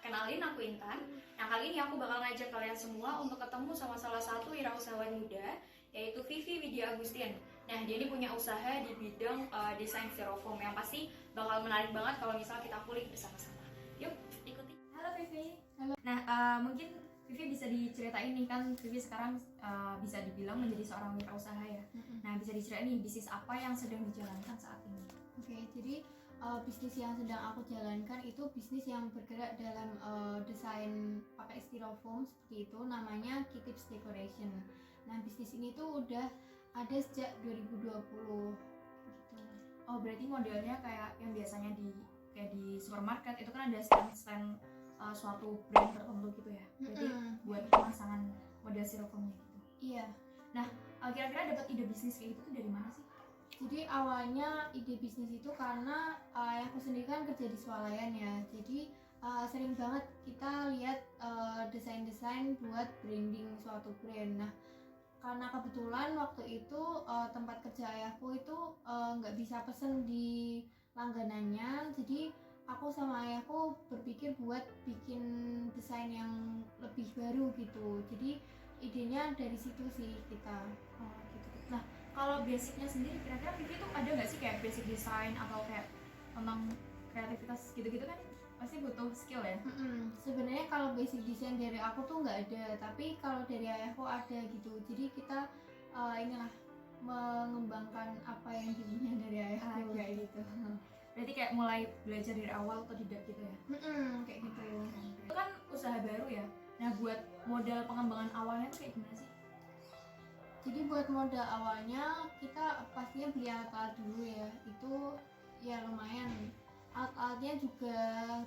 Kenalin, aku Intan. Yang kali ini aku bakal ngajak kalian semua untuk ketemu sama salah satu wirausahawan muda, yaitu Vivi Widya Agustin. Nah, dia ini punya usaha di bidang desain styrofoam yang pasti bakal menarik banget kalau misal kita kulik bersama-sama. Yuk, ikuti. Halo Vivi. Halo. Nah, mungkin Vivi bisa diceritain nih, kan Vivi sekarang bisa dibilang menjadi seorang wirausaha ya. Nah, bisa diceritain nih bisnis apa yang sedang dijalankan saat ini? Oke, jadi bisnis yang sedang aku jalankan itu bisnis yang bergerak dalam desain pakai styrofoam seperti itu, namanya Kitips Decoration. Nah, bisnis ini tuh udah ada sejak 2020 gitu. Oh, berarti modelnya kayak yang biasanya di supermarket itu kan ada stand suatu brand tertentu gitu ya. Berarti buat pemasangan model styrofoamnya gitu. Iya. Nah, kira-kira dapat ide bisnis kayak gitu tuh dari mana sih? Jadi awalnya ide bisnis itu karena ayahku sendiri kan kerja di swalayan ya. Jadi sering banget kita lihat desain-desain buat branding suatu brand. Nah, karena kebetulan waktu itu tempat kerja ayahku itu nggak bisa pesen di langganannya, jadi aku sama ayahku berpikir buat bikin desain yang lebih baru gitu. Jadi idenya dari situ sih kita. Oh, gitu. Nah, kalau basicnya sendiri kira-kira Vivi tuh ada nggak sih kayak basic design atau kayak tentang kreativitas gitu-gitu kan pasti butuh skill ya? Sebenarnya kalau basic design dari aku tuh nggak ada, tapi kalau dari ayahku ada gitu. Jadi kita inilah mengembangkan apa yang dipunya dari ayahku kayak gitu. Berarti kayak mulai belajar dari awal atau tidak gitu ya? Kayak gitu. Itu kan usaha baru ya. Nah, buat modal pengembangan awalnya tuh kayak gimana sih? Jadi buat modal awalnya kita pastinya beli alat-alat dulu ya. Itu ya lumayan. Alat-alatnya juga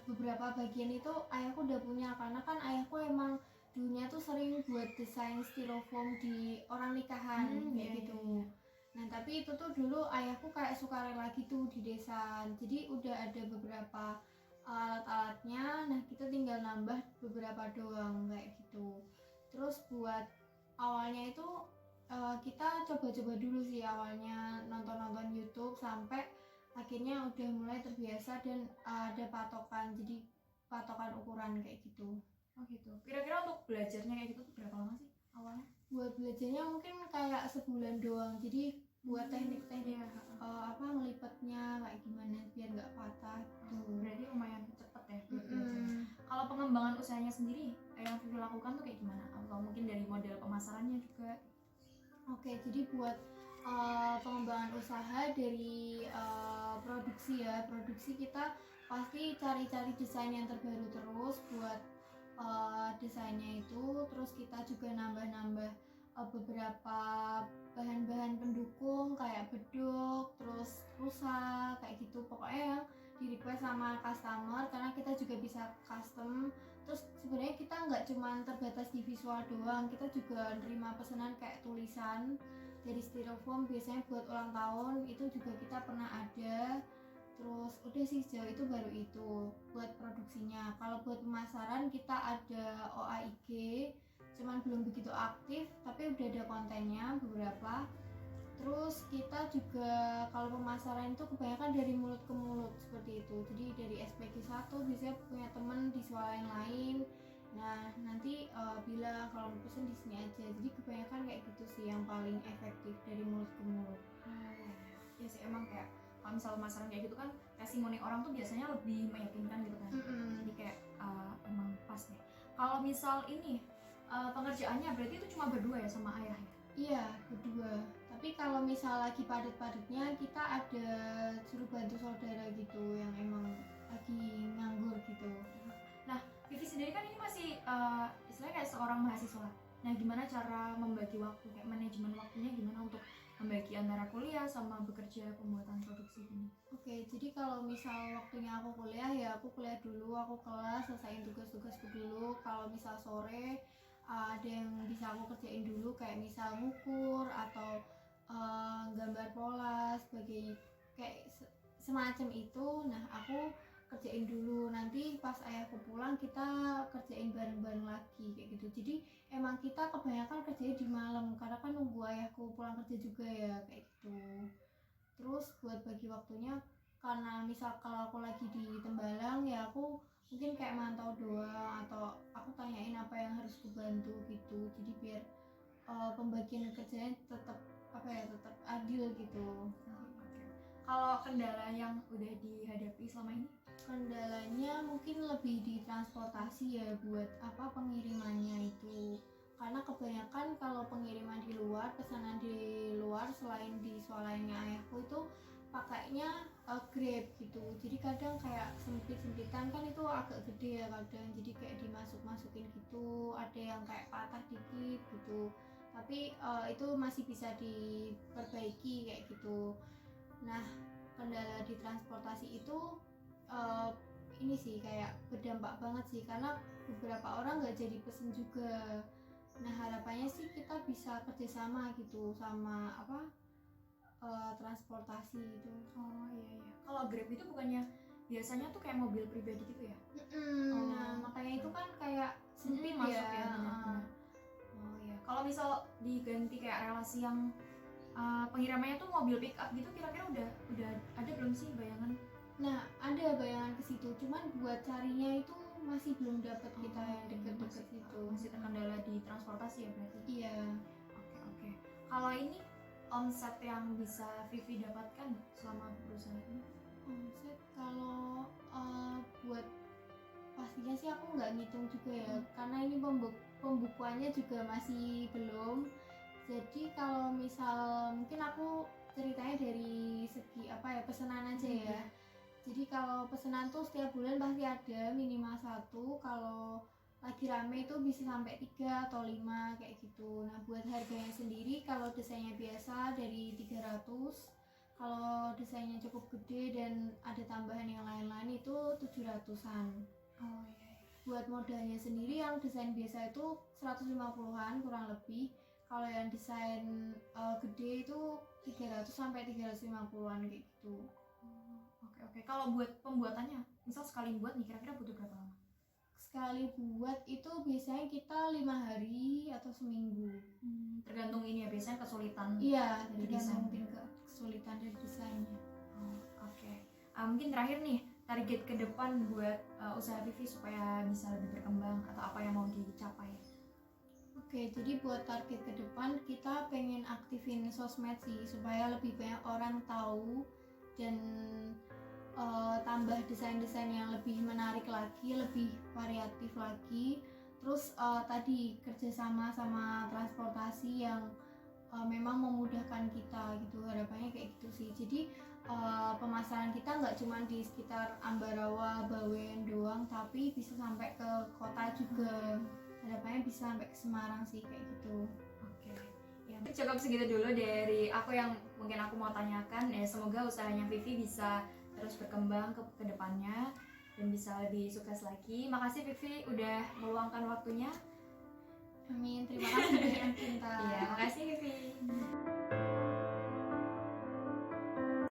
beberapa bagian itu ayahku udah punya, karena kan ayahku emang dulunya tuh sering buat desain styrofoam di orang nikahan kayak gitu. Nah, tapi itu tuh dulu ayahku kayak sukarela gitu di desa. Jadi udah ada beberapa alat-alatnya. Nah, kita tinggal nambah beberapa doang kayak gitu. Terus buat awalnya itu kita coba-coba dulu sih, awalnya nonton-nonton YouTube sampai akhirnya udah mulai terbiasa dan ada patokan, jadi patokan ukuran kayak gitu. Oh gitu. Kira-kira untuk belajarnya kayak gitu tuh berapa lama sih awalnya? Buat belajarnya mungkin kayak sebulan doang, jadi buat teknik-teknik apa ngelipetnya kayak gimana biar nggak patah tuh. Berarti lumayan cepet ya belajarnya. Kalau pengembangan usahanya sendiri yang Vivi lakukan tuh kayak gimana? Atau mungkin dari model pemasarannya juga? Oke, jadi buat pengembangan usaha dari produksi ya, produksi kita pasti cari-cari desain yang terbaru terus buat desainnya itu. Terus kita juga nambah-nambah beberapa bahan-bahan pendukung kayak beduk, terus rusa kayak gitu, pokoknya yang di request sama customer, karena kita juga bisa custom. Terus sebenarnya kita nggak cuma terbatas di visual doang, kita juga nerima pesanan kayak tulisan dari styrofoam, biasanya buat ulang tahun itu juga kita pernah ada. Terus udah sih, sejauh itu baru itu buat produksinya. Kalau buat pemasaran kita ada OAIG, cuman belum begitu aktif, tapi udah ada kontennya beberapa. Terus kita juga kalau pemasaran itu kebanyakan dari mulut ke mulut seperti itu. Jadi dari SPG 1 biasanya punya temen di swalayan lain. Nah, nanti bilang kalau mau pesen di sini aja. Jadi kebanyakan kayak gitu sih yang paling efektif, dari mulut ke mulut. Ya sih, emang kayak kalau misal pemasaran kayak gitu kan testimoni orang tuh biasanya lebih meyakinkan gitu kan. Jadi kayak emang pas deh. Kalau misal ini pengerjaannya berarti itu cuma berdua ya sama ayah ya? Iya, berdua. Tapi kalau misal lagi padat-padatnya kita ada suruh bantu saudara gitu yang emang lagi nganggur gitu. Nah, Vivi sendiri kan ini masih istilahnya kayak seorang mahasiswa. Nah, gimana cara membagi waktu, kayak manajemen waktunya gimana untuk membagi antara kuliah sama bekerja pembuatan produksi ini? Oke, jadi kalau misal waktunya aku kuliah ya aku kuliah dulu, aku kelas selesaiin tugas-tugasku dulu. Kalau misal sore ada yang bisa aku kerjain dulu, kayak misal ngukur atau gambar pola sebagai kayak semacam itu. Nah, aku kerjain dulu, nanti pas ayahku pulang kita kerjain bareng-bareng lagi kayak gitu. Jadi emang kita kebanyakan kerjanya di malam karena kan nunggu ayahku pulang kerja juga ya kayak gitu. Terus buat bagi waktunya, karena misal kalau aku lagi di Tembalang ya aku mungkin kayak mantau doang atau aku tanyain apa yang harus kubantu gitu, jadi biar pembagian kerjanya tetap tetap adil gitu. Oke. Kalau kendala yang udah dihadapi selama ini? Kendalanya mungkin lebih di transportasi ya, buat pengirimannya itu, karena kebanyakan kalau pengiriman di luar, pesanan di luar selain di swalayannya ayahku itu pakainya Grab gitu, jadi kadang kayak sempit-sempitan kan itu agak gede ya kadang, jadi kayak dimasuk-masukin gitu, ada yang kayak patah dikit gitu, tapi itu masih bisa diperbaiki kayak gitu. Nah, kendala di transportasi itu ini sih kayak berdampak banget sih, karena beberapa orang nggak jadi pesen juga. Nah, harapannya sih kita bisa kerjasama gitu sama transportasi gitu. Oh iya. Kalau Grab itu bukannya biasanya tuh kayak mobil pribadi gitu ya? Nah, makanya itu kan kayak sempit Masuk ya. ya, benar-benar. Oh iya. Kalau misal diganti kayak relasi yang pengirimannya tuh mobil pick up gitu, kira-kira udah ada belum sih bayangan? Nah, ada bayangan ke situ, cuman buat carinya itu masih belum dapat kita yang deket-deket itu. Masih terkendala di transportasi ya berarti? Iya. Oke. Kalau ini omset yang bisa Vivi dapatkan selama berusaha ini? Omset kalau buat pastinya sih aku nggak ngitung juga ya, karena ini pembukuannya juga masih belum. Jadi kalau misal mungkin aku ceritanya dari segi pesanan aja ya. Jadi kalau pesanan tuh setiap bulan pasti ada minimal 1, kalau lagi rame itu bisa sampai 3 atau 5 kayak gitu. Nah, buat harganya sendiri kalau desainnya biasa dari 300, kalau desainnya cukup gede dan ada tambahan yang lain-lain itu 700-an. Oh iya. Buat modalnya sendiri yang desain biasa itu 150-an kurang lebih. Kalau yang desain gede itu 300 sampai 350-an kayak gitu. Oke. Kalau buat pembuatannya, misal sekali buat nih kira-kira butuh berapa lama? Sekali buat itu biasanya kita 5 hari atau seminggu. Tergantung ini ya, biasanya kesulitan. Iya, dari tergantung desain. kesulitan dari desainnya. Oke. Mungkin terakhir nih, target ke depan buat usaha Vivi supaya bisa lebih berkembang atau apa yang mau dicapai? Oke, jadi buat target ke depan kita pengen aktifin sosmed sih supaya lebih banyak orang tahu dan tambah desain-desain yang lebih menarik lagi, lebih variatif lagi. Terus tadi kerjasama sama transportasi yang memang memudahkan kita gitu, harapannya kayak gitu sih. Jadi pemasaran kita nggak cuma di sekitar Ambarawa, Bawen doang, tapi bisa sampai ke kota juga. Harapannya bisa sampai ke Semarang sih kayak gitu. Oke. Ya, cukup segitu dulu dari aku yang mungkin aku mau tanyakan. Semoga usahanya Vivi bisa terus berkembang ke depannya dan bisa lebih sukses lagi. Makasih Vivi udah meluangkan waktunya. Amin, terima kasih banyak Cinta. Iya, makasih Vivi.